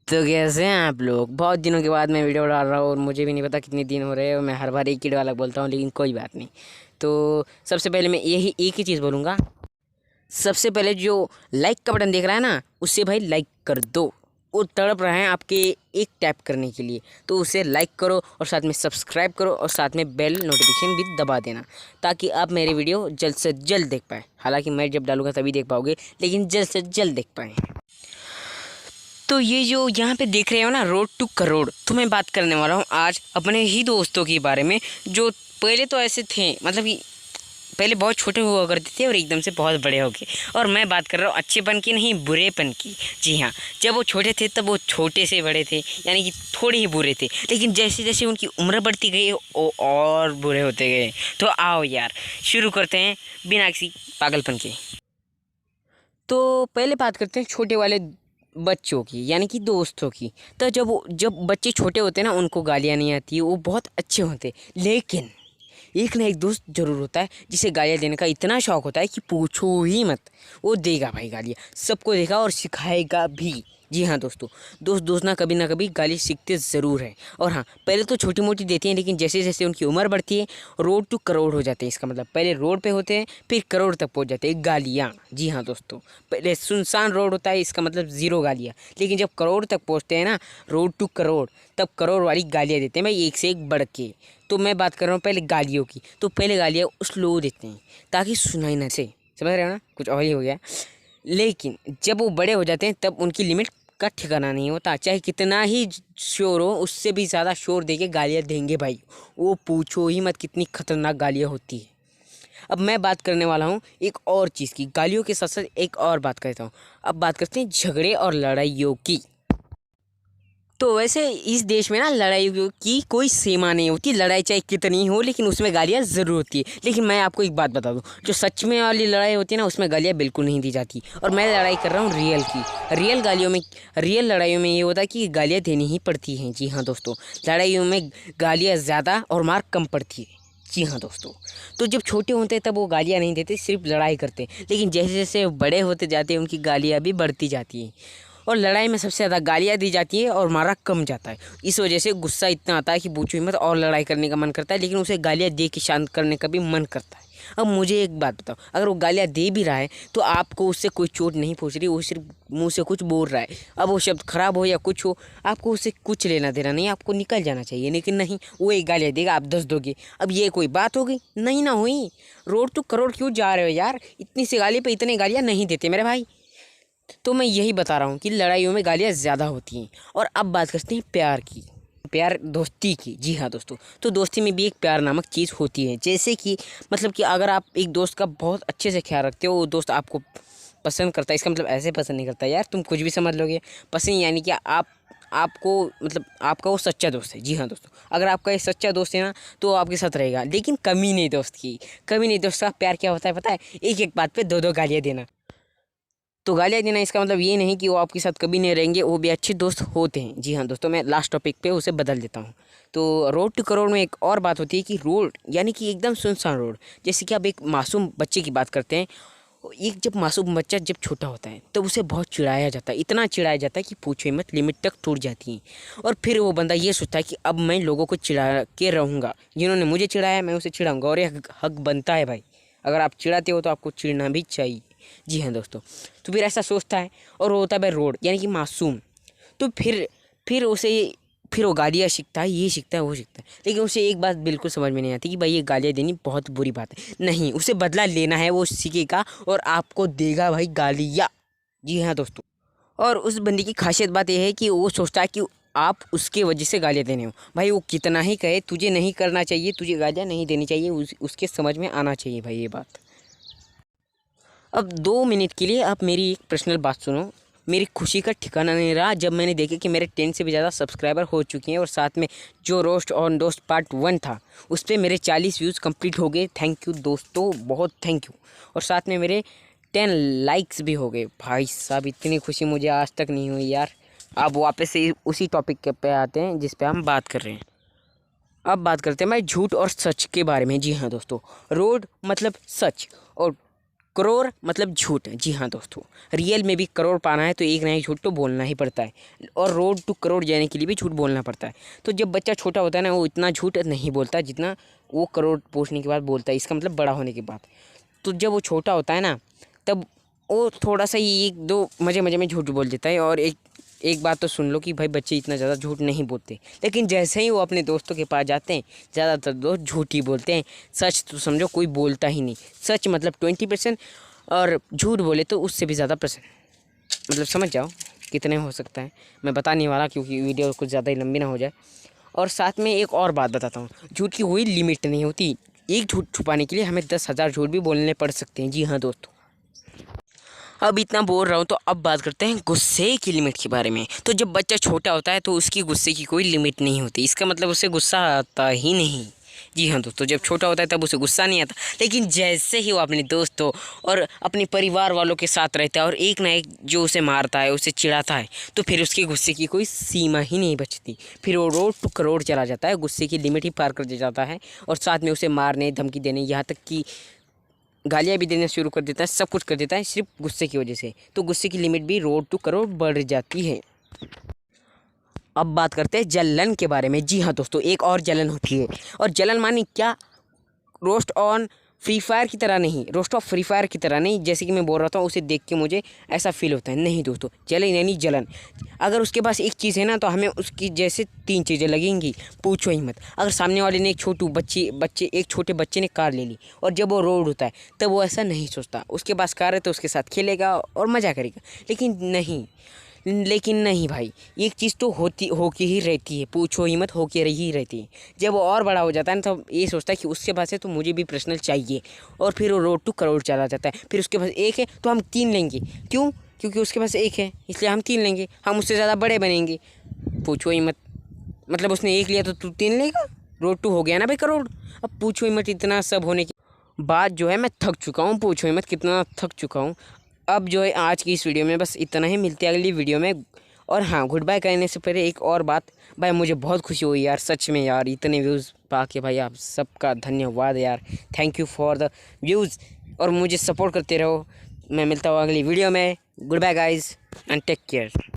तो कैसे हैं आप लोग। बहुत दिनों के बाद मैं वीडियो डाल रहा हूँ और मुझे भी नहीं पता कितने दिन हो रहे हैं और मैं हर बार एक ही डायलॉग बोलता हूँ, लेकिन कोई बात नहीं। तो सबसे पहले मैं यही एक ही चीज़ बोलूँगा। सबसे पहले जो लाइक का बटन देख रहा है ना, उससे भाई लाइक कर दो। वो तड़प रहे हैं आपके एक टैप करने के लिए, तो उसे लाइक करो और साथ में सब्सक्राइब करो और साथ में बेल नोटिफिकेशन भी दबा देना, ताकि आप मेरी वीडियो जल्द से जल्द देख पाएँ। हालांकि मैं जब डालूंगा तभी देख पाओगे, लेकिन जल्द से जल्द देख पाएँ। तो ये जो यहाँ पे देख रहे हो ना, रोड टू करोड़, तो मैं बात करने वाला हूँ आज अपने ही दोस्तों के बारे में, जो पहले तो ऐसे थे, मतलब कि पहले बहुत छोटे हुआ करते थे और एकदम से बहुत बड़े हो गए। और मैं बात कर रहा हूँ अच्छेपन की, नहीं बुरेपन की। जी हाँ, जब वो छोटे थे तब वो छोटे से बड़े थे, यानी कि थोड़े ही बुरे थे, लेकिन जैसे जैसे उनकी उम्र बढ़ती गई वो और बुरे होते गए। तो आओ यार शुरू करते हैं बिना किसी पागलपन के। तो पहले बात करते हैं छोटे वाले बच्चों की, यानी कि दोस्तों की। तो जब बच्चे छोटे होते हैं ना, उनको गालियाँ नहीं आती, वो बहुत अच्छे होते। लेकिन एक ना एक दोस्त ज़रूर होता है जिसे गालियाँ देने का इतना शौक होता है कि पूछो ही मत। वो देगा भाई गालियाँ, सबको देगा और सिखाएगा भी। जी हाँ दोस्तों, दोस्त ना कभी गाली सीखते ज़रूर हैं। और हाँ, पहले तो छोटी मोटी देती हैं, लेकिन जैसे जैसे उनकी उम्र बढ़ती है रोड टू करोड़ हो जाते हैं। इसका मतलब पहले रोड पे होते हैं, फिर करोड़ तक पहुंच जाते हैं गालियाँ। जी हाँ दोस्तों, पहले सुनसान रोड होता है, इसका मतलब ज़ीरो गालियाँ, लेकिन जब करोड़ तक पहुंचते हैं ना, रोड टू करोड़, तब करोड़ वाली गालियाँ देते हैं भाई, एक से एक बढ़ के। तो मैं बात कर रहा हूँ पहले गालियों की। तो पहले गालियाँ स्लो देते हैं ताकि सुनाई ना से, समझ रहे हो ना, कुछ और ही हो गया। लेकिन जब वो बड़े हो जाते हैं तब उनकी लिमिट का ठिकाना नहीं होता, चाहे कितना ही शोर हो, उससे भी ज़्यादा शोर देके गालियाँ देंगे भाई। वो पूछो ही मत कितनी खतरनाक गालियाँ होती है। अब मैं बात करने वाला हूँ एक और चीज़ की, गालियों के साथ साथ एक और बात करता हूँ। अब बात करते हैं झगड़े और लड़ाइयों की। तो वैसे इस देश में ना लड़ाई की कोई सीमा नहीं होती, लड़ाई चाहे कितनी हो, लेकिन उसमें गालियाँ ज़रूर होती है। लेकिन मैं आपको एक बात बता दूँ, जो सच में वाली लड़ाई होती है ना, उसमें गालियाँ बिल्कुल नहीं दी जाती। और मैं लड़ाई कर रहा हूँ रियल की। रियल लड़ाइयों में ये होता है कि गालियाँ देनी ही पड़ती हैं। जी हाँ दोस्तों, लड़ाइयों में गालियाँ ज़्यादा और मार कम पड़ती है। जी हाँ दोस्तों, तो जब छोटे होते हैं तब वो गालियाँ नहीं देते, सिर्फ लड़ाई करते हैं। लेकिन जैसे जैसे बड़े होते जाते हैं उनकी गालियाँ भी बढ़ती जाती हैं। और लड़ाई में सबसे ज़्यादा गालियाँ दी जाती है और मारा कम जाता है। इस वजह से गुस्सा इतना आता है कि पूछो ही मत, और लड़ाई करने का मन करता है, लेकिन उसे गालियाँ दे के शांत करने का भी मन करता है। अब मुझे एक बात बताओ, अगर वो गालियाँ दे भी रहा है तो आपको उससे कोई चोट नहीं पहुँच रही, वो सिर्फ मुंह से कुछ बोल रहा है। अब वो शब्द खराब हो या कुछ हो, आपको उससे कुछ लेना देना नहीं, आपको निकल जाना चाहिए। लेकिन नहीं, वो एक गालियाँ देगा, आप 10 दोगे। अब ये कोई बात हो गई? नहीं ना हुई। रोड टू करोड़ क्यों जा रहे हो यार? इतनी सी गाली पे इतने गालियाँ नहीं देते मेरे भाई। तो मैं यही बता रहा हूँ कि लड़ाइयों में गालियाँ ज़्यादा होती हैं। और अब बात करते हैं प्यार की, प्यार दोस्ती की। जी हाँ दोस्तों, तो दोस्ती में भी एक प्यार नामक चीज़ होती है। जैसे कि मतलब कि अगर आप एक दोस्त का बहुत अच्छे से ख्याल रखते हो, वो दोस्त आपको पसंद करता है। इसका मतलब ऐसे पसंद नहीं करता यार, तुम कुछ भी समझ लोगे। पसंद यानी कि आपको मतलब आपका वो सच्चा दोस्त है। जी हाँ दोस्तों, अगर आपका ये सच्चा दोस्त है ना, तो वो आपके साथ रहेगा। लेकिन कमी नहीं दोस्त की, कमी नहीं दोस्त का प्यार क्या होता है पता है? एक एक बात पे दो दो गालियाँ देना। तो गालियाँ देना इसका मतलब ये नहीं कि वो आपके साथ कभी नहीं रहेंगे, वो भी अच्छे दोस्त होते हैं। जी हाँ दोस्तों, मैं लास्ट टॉपिक पे उसे बदल देता हूँ। तो रोड टू करोड़ में एक और बात होती है कि रोड यानी कि एकदम सुनसान रोड। जैसे कि आप एक मासूम बच्चे की बात करते हैं, एक जब मासूम बच्चा जब छोटा होता है तब उसे बहुत चिढ़ाया जाता है, इतना चिढ़ाया जाता है कि पूछो ही मत, लिमिट तक टूट जाती है। और फिर वो बंदा ये सोचता है कि अब मैं लोगों को चिढ़ा के रहूँगा, जिन्होंने मुझे चिढ़ाया मैं उसे चिढ़ाऊँगा। और ये हक बनता है भाई, अगर आप चिढ़ाते हो तो आपको चिढ़ना भी चाहिए। जी हाँ दोस्तों, तो फिर ऐसा सोचता है और वो होता है भाई रोड यानी कि मासूम। तो फिर उसे फिर वो गालियाँ सीखता है, ये सीखता है वो सीखता है, लेकिन उसे एक बात बिल्कुल समझ में नहीं आती कि भाई ये गालियाँ देनी बहुत बुरी बात है। नहीं, उसे बदला लेना है, वो सीखेगा और आपको देगा भाई गालियाँ। जी हाँ दोस्तों, और उस बंदी की खासियत बात यह है कि वो सोचता है कि आप उसके वजह से गालियाँ देने हो। भाई वो कितना ही कहे, तुझे नहीं करना चाहिए, तुझे गालियाँ नहीं देनी चाहिए, उसके समझ में आना चाहिए भाई ये बात। अब 2 मिनट के लिए आप मेरी एक पर्सनल बात सुनो। मेरी खुशी का ठिकाना नहीं रहा जब मैंने देखा कि मेरे 10 से भी ज़्यादा सब्सक्राइबर हो चुके हैं, और साथ में जो रोस्ट ऑन दोस्त पार्ट 1 था उस पर मेरे 40 व्यूज़ कंप्लीट हो गए। थैंक यू दोस्तों, बहुत थैंक यू। और साथ में मेरे 10 लाइक्स भी हो गए। भाई साहब, इतनी खुशी मुझे आज तक नहीं हुई यार। अब वापस से उसी टॉपिक पे आते हैं जिस पे हम बात कर रहे हैं। अब बात करते हैं मैं झूठ और सच के बारे में। जी हाँ दोस्तों, रोड मतलब सच, और करोड़ मतलब झूठ। जी हाँ दोस्तों, रियल में भी करोड़ पाना है तो एक ना एक झूठ तो बोलना ही पड़ता है, और रोड टू करोड़ जाने के लिए भी झूठ बोलना पड़ता है। तो जब बच्चा छोटा होता है ना, वो इतना झूठ नहीं बोलता जितना वो करोड़ पहुँचने के बाद बोलता है, इसका मतलब बड़ा होने के बाद। तो जब वो छोटा होता है ना, तब वो थोड़ा सा ही एक दो मज़े मज़े में झूठ बोल देता है। और एक बात तो सुन लो कि भाई बच्चे इतना ज़्यादा झूठ नहीं बोलते, लेकिन जैसे ही वो अपने दोस्तों के पास जाते हैं, ज़्यादातर दोस्त झूठ ही बोलते हैं। सच तो समझो कोई बोलता ही नहीं। सच मतलब 20%, और झूठ बोले तो उससे भी ज़्यादा %। मतलब समझ जाओ कितने हो सकता है। मैं बता नहीं वाला क्योंकि वीडियो कुछ ज़्यादा ही लंबी ना हो जाए। और साथ में एक और बात बताता हूँ, झूठ की कोई लिमिट नहीं होती। एक झूठ छुपाने के लिए हमें 10,000 झूठ भी बोलने पड़ सकते हैं। जी हाँ दोस्तों, अब इतना बोल रहा हूँ तो अब बात करते हैं गुस्से की लिमिट के बारे में। तो जब बच्चा छोटा होता है तो उसकी गुस्से की कोई लिमिट नहीं होती। इसका मतलब उसे गुस्सा आता ही नहीं। जी हाँ दोस्तों, जब छोटा होता है तब उसे गुस्सा नहीं आता, लेकिन जैसे ही वो अपने दोस्तों और अपने परिवार वालों के साथ रहता है और एक ना एक जो उसे मारता है, उसे चिढ़ाता है, तो फिर उसके गुस्से की कोई सीमा ही नहीं बचती। फिर वो रोड टू करोड़ चला जाता है, गुस्से की लिमिट ही पार कर दे जाता है, और साथ में उसे मारने, धमकी देने, यहाँ तक कि गालियाँ भी देना शुरू कर देता है। सब कुछ कर देता है सिर्फ गुस्से की वजह से। तो गुस्से की लिमिट भी रोड टू करोड़ बढ़ जाती है। अब बात करते हैं जलन के बारे में। जी हाँ दोस्तों, एक और जलन होती है, और जलन मानी क्या, रोस्ट ऑन फ्री फायर की तरह नहीं, रोस्ट ऑफ फ्री फायर की तरह नहीं, जैसे कि मैं बोल रहा था उसे देख के मुझे ऐसा फील होता है। नहीं दोस्तों, जलन यानी जलन। अगर उसके पास एक चीज़ है ना, तो हमें उसकी जैसे 3 चीज़ें लगेंगी, पूछो ही मत। अगर सामने वाले ने एक छोटे बच्चे ने कार ले ली, और जब वो रोड होता है तब वो ऐसा नहीं सोचता। उसके पास कार है तो उसके साथ खेलेगा और मज़ा करेगा। लेकिन नहीं भाई, एक चीज़ तो होके ही रहती है, पूछो ही मत, होके ही रहती है। जब वो और बड़ा हो जाता है ना, तो ये सोचता है कि उसके पास है तो मुझे भी पर्सनल चाहिए, और फिर वो रोड टू करोड़ चला जाता है। फिर उसके पास एक है तो हम 3 लेंगे। क्यों? क्योंकि उसके पास एक है इसलिए हम 3 लेंगे, हम उससे ज़्यादा बड़े बनेंगे। पूछो ही मत, मतलब उसने एक लिया तो तू 3 लेगा, रोड टू हो गया ना भाई करोड़। अब पूछो ही मत, इतना सब होने की बात जो है मैं थक चुका हूँ। पूछो ही मत कितना थक चुका हूँ। अब जो है आज की इस वीडियो में बस इतना ही, मिलते हैं अगली वीडियो में। और हाँ, गुड बाय कहने से पहले एक और बात, भाई मुझे बहुत खुशी हुई यार, सच में यार, इतने व्यूज़ पाके भाई आप सबका धन्यवाद यार। Thank you for the views, और मुझे सपोर्ट करते रहो। मैं मिलता हूँ अगली वीडियो में। Good bye guys and take care.